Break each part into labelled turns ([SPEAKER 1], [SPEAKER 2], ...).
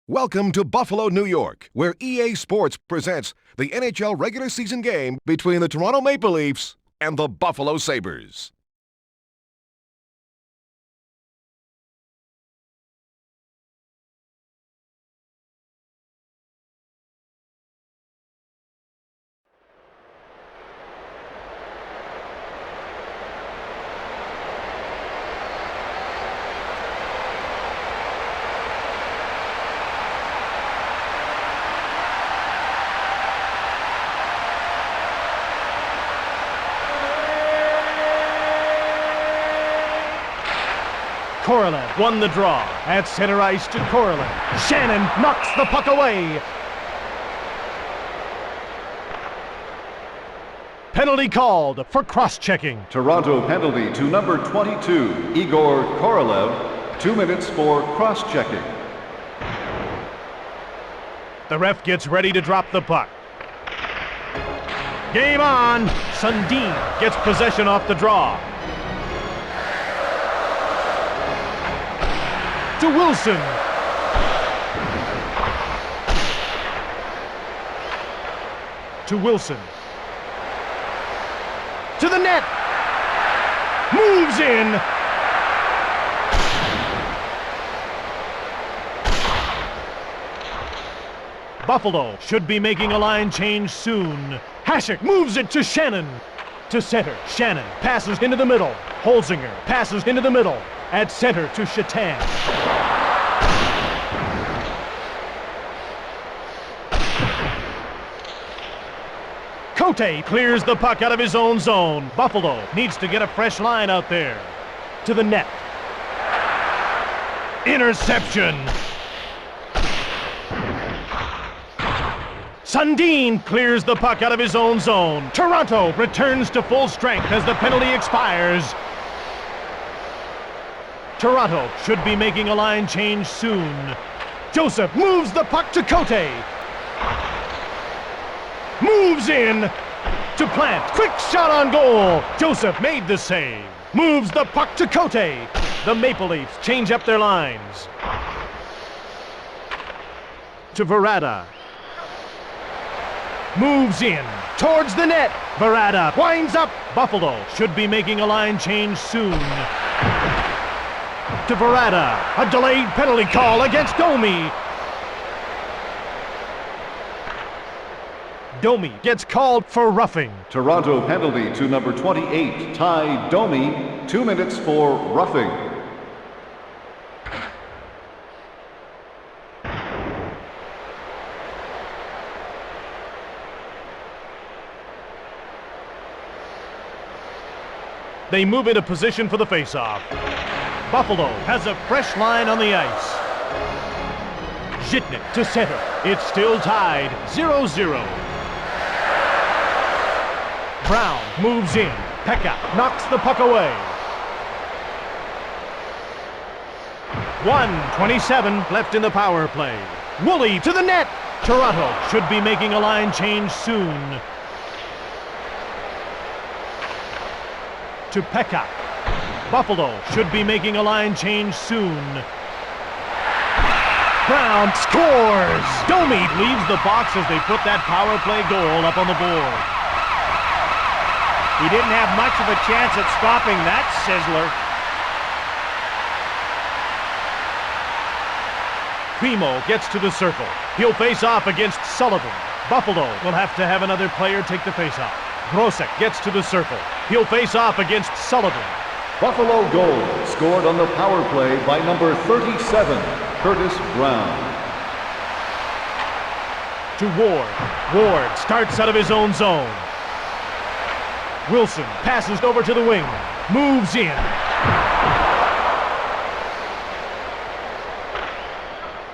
[SPEAKER 1] Welcome to Buffalo, New York, where EA Sports presents the NHL regular season game between the Toronto Maple Leafs and the Buffalo Sabres.
[SPEAKER 2] Korolev won the draw. At center ice to Korolev. Shannon knocks the puck away. Penalty called for cross-checking.
[SPEAKER 3] Toronto penalty to number 22, Igor Korolev. 2 minutes for cross-checking.
[SPEAKER 2] The ref gets ready to drop the puck. Game on! Sundin gets possession off the draw. To Wilson. To Wilson. To the net. Moves in. Buffalo should be making a line change soon. Hasek moves it to Shannon. To center. Shannon passes into the middle. Holzinger passes into the middle. At center to Shatan. Cote clears the puck out of his own zone. Buffalo needs to get a fresh line out there. To the net. Interception. Sundin clears the puck out of his own zone. Toronto returns to full strength as the penalty expires. Toronto should be making a line change soon. Joseph moves the puck to Cote. Moves in to Plant. Quick shot on goal. Joseph made the save. Moves the puck to Cote. The Maple Leafs change up their lines. To Verada. Moves in towards the net. Verada winds up. Buffalo should be making a line change soon. To Verada. A delayed penalty call against Domi. Domi gets called for roughing.
[SPEAKER 3] Toronto penalty to number 28, Ty Domi. 2 minutes for roughing.
[SPEAKER 2] They move into position for the faceoff. Buffalo has a fresh line on the ice. Zhitnik to center. It's still tied, 0-0. Brown moves in. Pekka knocks the puck away. 1:27 left in the power play. Woolley to the net. Toronto should be making a line change soon. To Pekka. Buffalo should be making a line change soon. Brown scores! Domi leaves the box as they put that power play goal up on the board.
[SPEAKER 4] He didn't have much of a chance at stopping that sizzler.
[SPEAKER 2] Primo gets to the circle. He'll face off against Sullivan. Buffalo will have to have another player take the face-off. Grosek gets to the circle. He'll face off against Sullivan.
[SPEAKER 3] Buffalo goal scored on the power play by number 37, Curtis Brown.
[SPEAKER 2] To Ward. Ward starts out of his own zone. Wilson passes over to the wing. Moves in.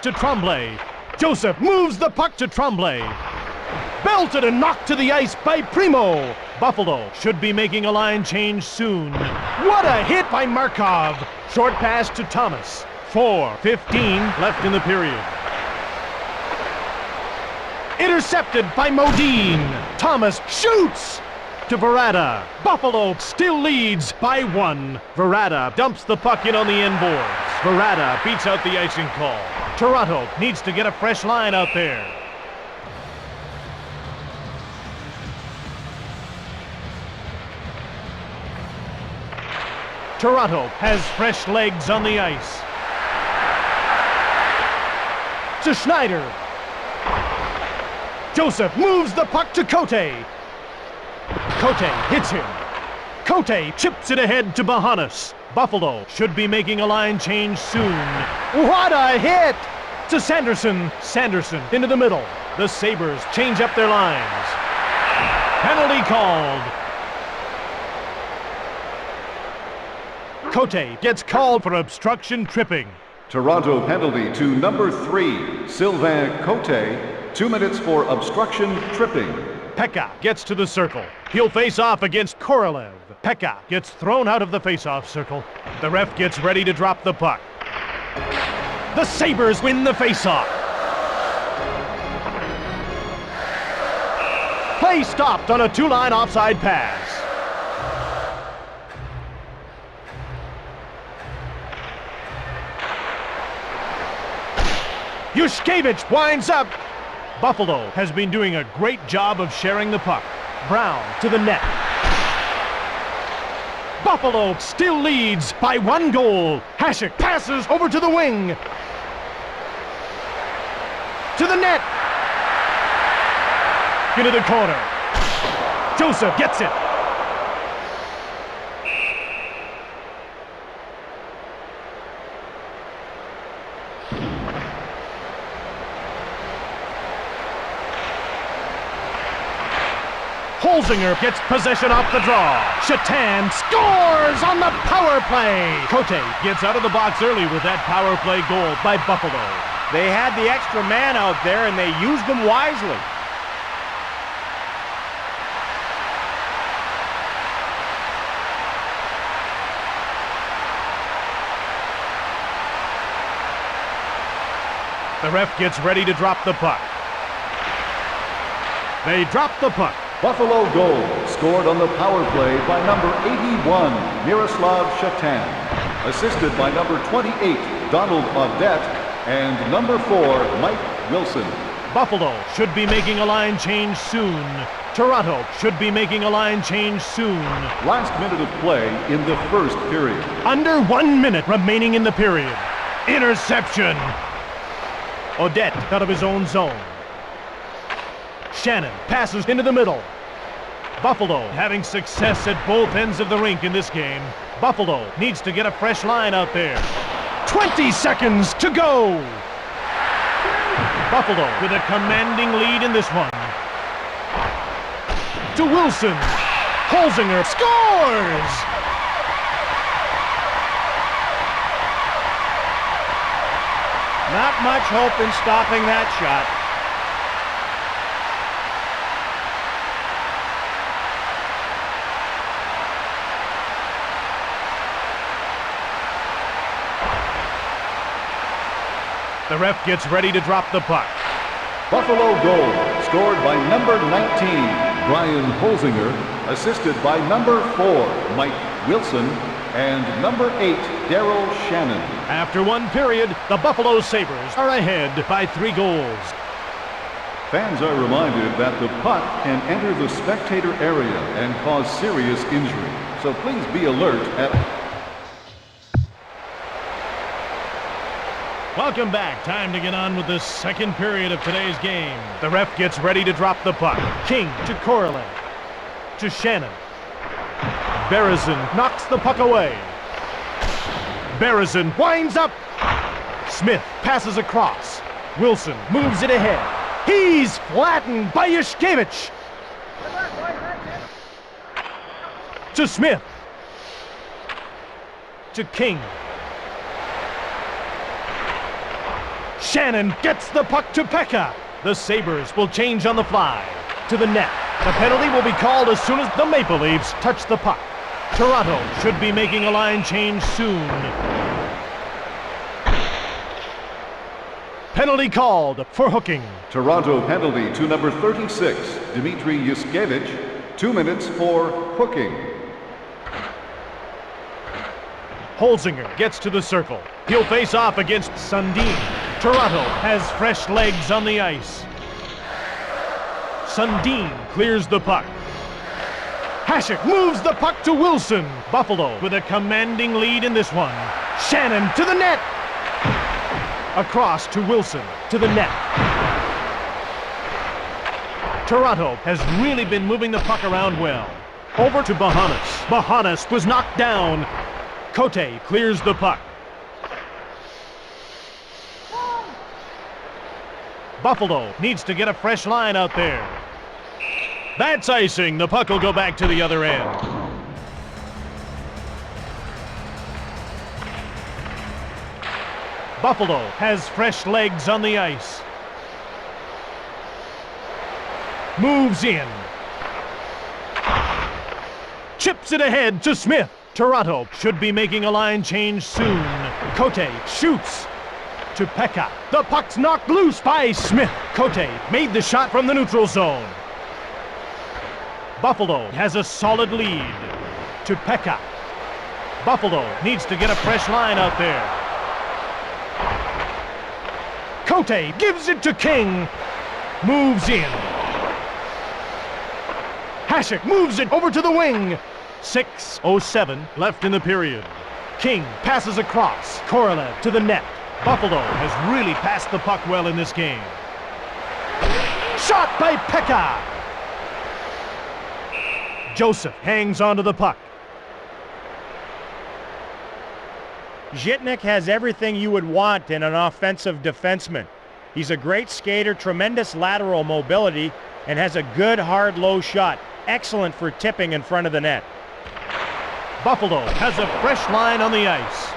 [SPEAKER 2] To Tremblay. Joseph moves the puck to Tremblay. Belted and knocked to the ice by Primo. Buffalo should be making a line change soon. What a hit by Markov. Short pass to Thomas. 4:15 left in the period. Intercepted by Modine. Thomas shoots to Verada. Buffalo still leads by 1. Verada dumps the puck in on the end boards. Verada beats out the icing call. Toronto needs to get a fresh line out there. Toronto has fresh legs on the ice. To Schneider. Joseph moves the puck to Cote. Cote hits him. Cote chips it ahead to Bahanas. Buffalo should be making a line change soon. What a hit! To Sanderson. Sanderson into the middle. The Sabres change up their lines. Penalty called. Cote gets called for obstruction tripping.
[SPEAKER 3] Toronto penalty to number 3, Sylvain Cote. 2 minutes for obstruction tripping.
[SPEAKER 2] Pekka gets to the circle. He'll face off against Korolev. Pekka gets thrown out of the face-off circle. The ref gets ready to drop the puck. The Sabres win the face-off. Play stopped on a two-line offside pass. Yushkevich winds up. Buffalo has been doing a great job of sharing the puck. Brown to the net. Buffalo still leads by 1 goal. Hasek passes over to the wing. To the net. Into the corner. Joseph gets it. Holzinger gets possession off the draw. Shatan scores on the power play. Cote gets out of the box early with that power play goal by Buffalo.
[SPEAKER 4] They had the extra man out there and they used them wisely.
[SPEAKER 2] The ref gets ready to drop the puck. They drop the puck.
[SPEAKER 3] Buffalo goal scored on the power play by number 81, Miroslav Shatan. Assisted by number 28, Donald Audette, and number 4, Mike Wilson.
[SPEAKER 2] Buffalo should be making a line change soon. Toronto should be making a line change soon.
[SPEAKER 3] Last minute of play in the first period.
[SPEAKER 2] Under 1 minute remaining in the period. Interception. Audette out of his own zone. Shannon passes into the middle. Buffalo having success at both ends of the rink in this game. Buffalo needs to get a fresh line out there. 20 seconds to go. Buffalo with a commanding lead in this one. To Wilson. Holzinger scores!
[SPEAKER 4] Not much hope in stopping that shot.
[SPEAKER 2] The ref gets ready to drop the puck.
[SPEAKER 3] Buffalo goal scored by number 19, Brian Holzinger, assisted by number 4, Mike Wilson, and number 8, Daryl Shannon.
[SPEAKER 2] After 1 period, the Buffalo Sabres are ahead by 3 goals.
[SPEAKER 3] Fans are reminded that the puck can enter the spectator area and cause serious injury, so please be alert at...
[SPEAKER 2] Welcome back. Time to get on with the second period of today's game. The ref gets ready to drop the puck. King to Korolev. To Shannon. Berezin knocks the puck away. Berezin winds up. Smith passes across. Wilson moves it ahead. He's flattened by Yushkevich. To Smith. To King. Shannon gets the puck to Pekka. The Sabres will change on the fly. To the net. The penalty will be called as soon as the Maple Leafs touch the puck. Toronto should be making a line change soon. Penalty called for hooking.
[SPEAKER 3] Toronto penalty to number 36, Dmitry Yushkevich. 2 minutes for hooking.
[SPEAKER 2] Holzinger gets to the circle. He'll face off against Sundin. Toronto has fresh legs on the ice. Sundin clears the puck. Hasek moves the puck to Wilson. Buffalo with a commanding lead in this one. Shannon to the net. Across to Wilson, to the net. Toronto has really been moving the puck around well. Over to Bahanas. Bahanas was knocked down. Cote clears the puck. Buffalo needs to get a fresh line out there. That's icing. The puck will go back to the other end. Buffalo has fresh legs on the ice. Moves in. Chips it ahead to Smith. Toronto should be making a line change soon. Cote shoots to Pekka. The puck's knocked loose by Smith. Cote made the shot from the neutral zone. Buffalo has a solid lead to Pekka. Buffalo needs to get a fresh line out there. Cote gives it to King. Moves in. Hasek moves it over to the wing. 6:07 left in the period. King passes across. Korolev to the net. Buffalo has really passed the puck well in this game. Shot by Pekka. Joseph hangs onto the puck.
[SPEAKER 4] Zhitnik has everything you would want in an offensive defenseman. He's a great skater, tremendous lateral mobility, and has a good hard low shot. Excellent for tipping in front of the net.
[SPEAKER 2] Buffalo has a fresh line on the ice.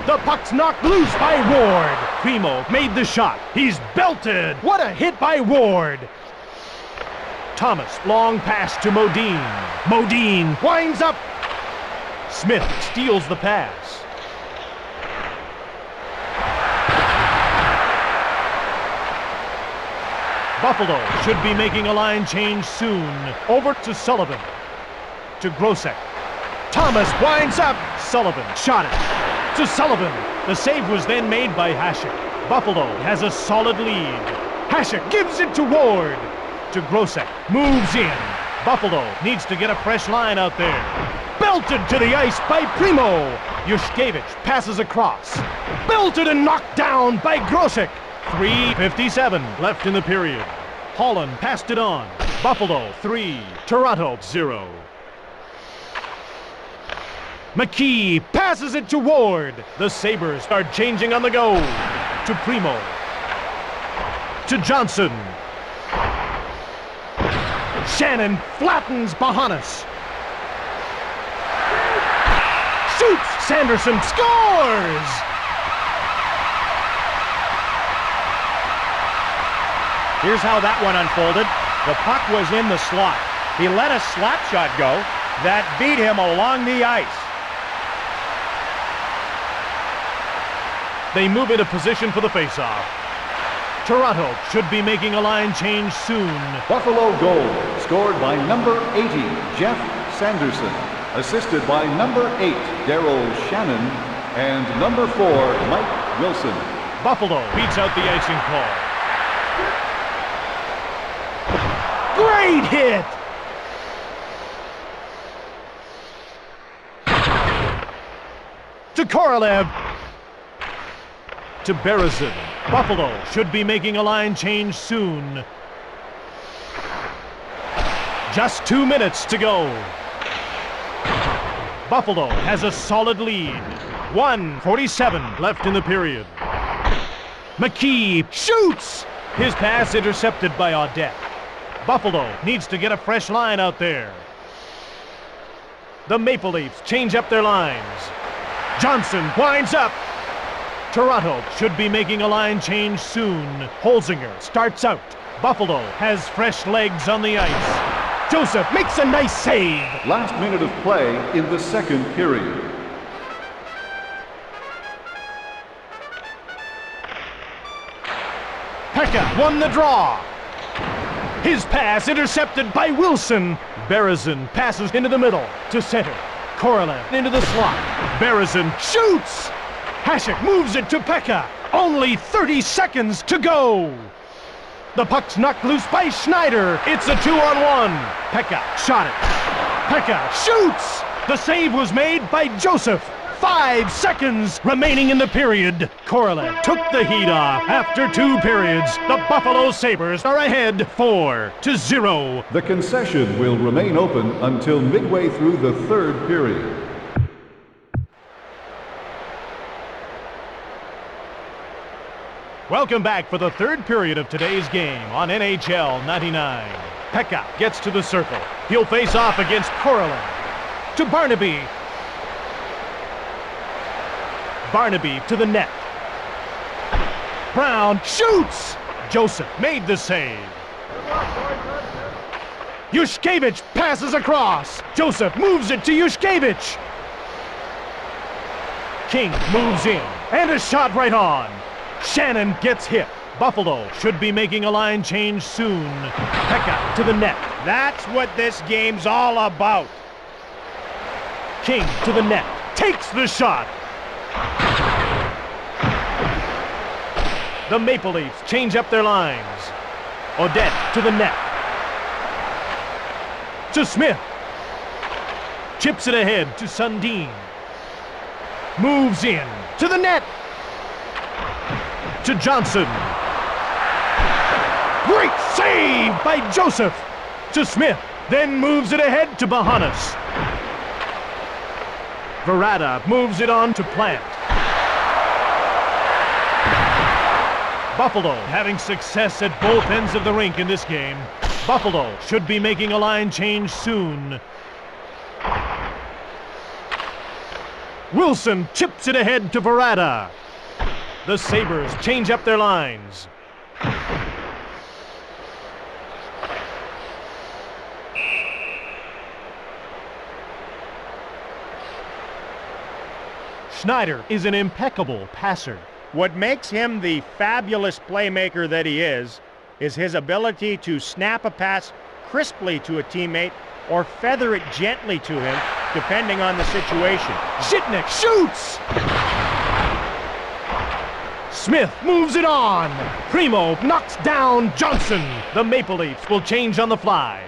[SPEAKER 2] The puck's knocked loose by Ward. Primo made the shot. He's belted. What a hit by Ward. Thomas, long pass to Modine. Modine winds up. Smith steals the pass. Buffalo should be making a line change soon. Over to Sullivan. To Grosek. Thomas winds up. Sullivan shot it. To Sullivan. The save was then made by Hasek. Buffalo has a solid lead. Hasek gives it to Ward. To Grosek. Moves in. Buffalo needs to get a fresh line out there. Belted to the ice by Primo. Yushkevich passes across. Belted and knocked down by Grosek. 3:57 left in the period. Holland passed it on. Buffalo 3, Toronto 0. McKee passes it to Ward. The Sabres start changing on the go. To Primo. To Johnson. Shannon flattens Bahanas. Shoots! Sanderson scores!
[SPEAKER 4] Here's how that one unfolded. The puck was in the slot. He let a slap shot go that beat him along the ice.
[SPEAKER 2] They move into position for the faceoff. Toronto should be making a line change soon.
[SPEAKER 3] Buffalo goal scored by number 80, Jeff Sanderson. Assisted by number 8, Daryl Shannon. And number 4, Mike Wilson.
[SPEAKER 2] Buffalo beats out the icing call. Great hit! To Korolev. To Berezin. Buffalo should be making a line change soon. Just 2 minutes to go. Buffalo has a solid lead. 1:47 left in the period. McKee shoots! His pass intercepted by Audette. Buffalo needs to get a fresh line out there. The Maple Leafs change up their lines. Johnson winds up. Toronto should be making a line change soon. Holzinger starts out. Buffalo has fresh legs on the ice. Joseph makes a nice save.
[SPEAKER 3] Last minute of play in the second period.
[SPEAKER 2] Pekka won the draw. His pass intercepted by Wilson. Berezin passes into the middle to center. Korolev into the slot. Berezin shoots. Hasek moves it to Pekka. Only 30 seconds to go. The puck's knocked loose by Schneider. It's a 2-on-1. Pekka shot it. Pekka shoots. The save was made by Joseph. 5 seconds remaining in the period. Korolev took the heat off. After 2 periods, the Buffalo Sabres are ahead 4-0.
[SPEAKER 3] The concession will remain open until midway through the third period.
[SPEAKER 2] Welcome back for the third period of today's game on NHL 99. Pekka gets to the circle. He'll face off against Korolev. To Barnaby. Barnaby to the net. Brown shoots! Joseph made the save. Yushkevich passes across. Joseph moves it to Yushkevich. King moves in. And a shot right on. Shannon gets hit. Buffalo should be making a line change soon. Pekka to the net.
[SPEAKER 4] That's what this game's all about.
[SPEAKER 2] King to the net. Takes the shot. The Maple Leafs change up their lines. Odette to the net. To Smith. Chips it ahead to Sundin. Moves in. To the net. To Johnson. Great save by Joseph. To Smith. Then moves it ahead to Bahanas. Verada moves it on to Plant. Buffalo having success at both ends of the rink in this game. Buffalo should be making a line change soon. Wilson chips it ahead to Verada. The Sabres change up their lines. Schneider is an impeccable passer.
[SPEAKER 4] What makes him the fabulous playmaker that he is his ability to snap a pass crisply to a teammate or feather it gently to him, depending on the situation.
[SPEAKER 2] Zhitnik shoots! Smith moves it on. Primo knocks down Johnson. The Maple Leafs will change on the fly.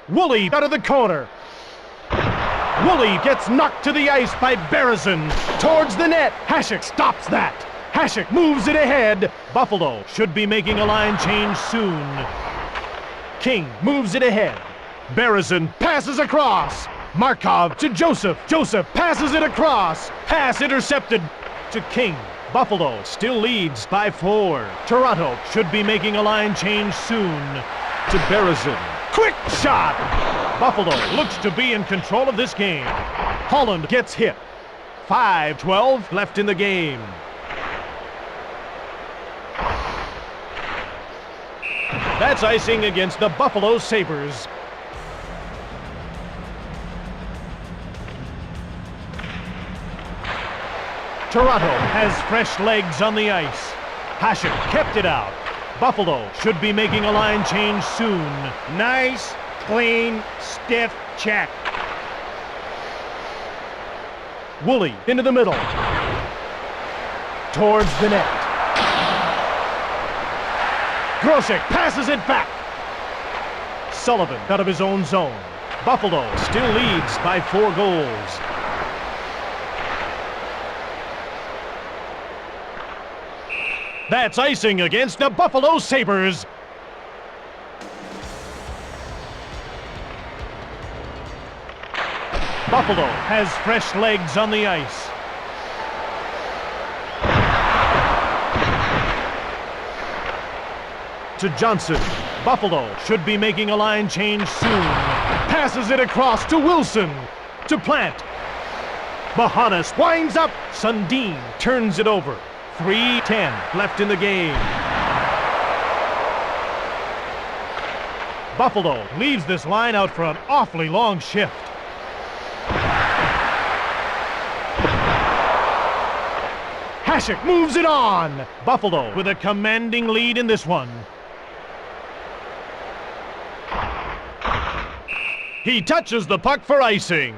[SPEAKER 2] Woolley out of the corner. Woolley gets knocked to the ice by Berezin. Towards the net. Hasek stops that. Hasek moves it ahead. Buffalo should be making a line change soon. King moves it ahead. Berezin passes across. Markov to Joseph. Joseph passes it across. Pass intercepted to King. Buffalo still leads by 4. Toronto should be making a line change soon. To Berezin. Quick shot! Buffalo looks to be in control of this game. Holland gets hit. 5:12 left in the game. That's icing against the Buffalo Sabres. Toronto has fresh legs on the ice. Hasek kept it out. Buffalo should be making a line change soon.
[SPEAKER 4] Nice, clean, stiff check.
[SPEAKER 2] Woolley into the middle. Towards the net. Grosek passes it back. Sullivan out of his own zone. Buffalo still leads by 4 goals. That's icing against the Buffalo Sabres. Buffalo has fresh legs on the ice. To Johnson. Buffalo should be making a line change soon. Passes it across to Wilson. To Plant. Bahanas winds up. Sundin turns it over. 3:10 left in the game. Buffalo leaves this line out for an awfully long shift. Hasek moves it on. Buffalo with a commanding lead in this one. He touches the puck for icing.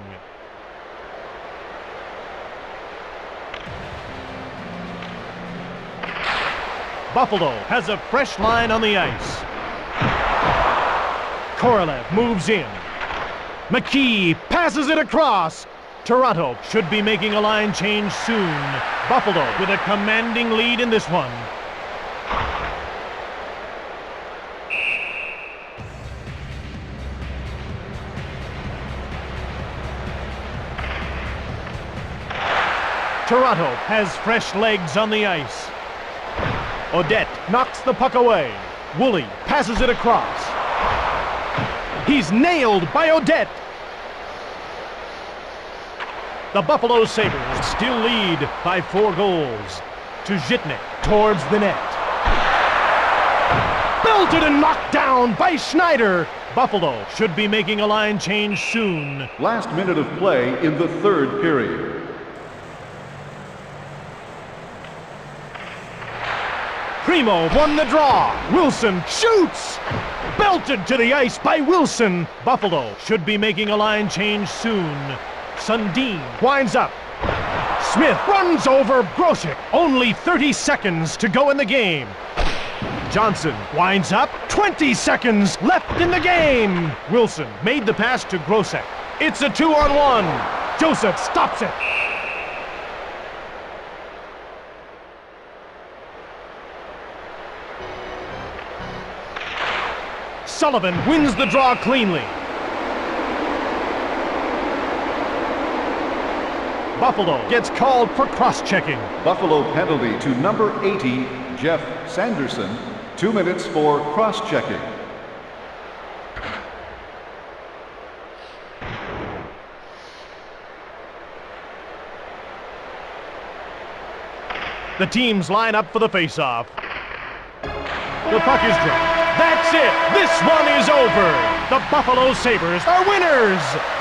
[SPEAKER 2] Buffalo has a fresh line on the ice. Korolev moves in. McKee passes it across. Toronto should be making a line change soon. Buffalo with a commanding lead in this one. Toronto has fresh legs on the ice. Odette knocks the puck away. Woolley passes it across. He's nailed by Odette. The Buffalo Sabres still lead by 4 goals. To Zhitnik towards the net. Belted and knocked down by Schneider. Buffalo should be making a line change soon.
[SPEAKER 3] Last minute of play in the third period.
[SPEAKER 2] Primo won the draw. Wilson shoots! Belted to the ice by Wilson. Buffalo should be making a line change soon. Sundin winds up. Smith runs over Grosek. Only 30 seconds to go in the game. Johnson winds up. 20 seconds left in the game. Wilson made the pass to Grosek. It's a 2-on-1. Joseph stops it. Sullivan wins the draw cleanly. Buffalo gets called for cross-checking.
[SPEAKER 3] Buffalo penalty to number 80, Jeff Sanderson. 2 minutes for cross-checking.
[SPEAKER 2] The teams line up for the face-off. The puck is dropped. That's it! This one is over! The Buffalo Sabres are winners!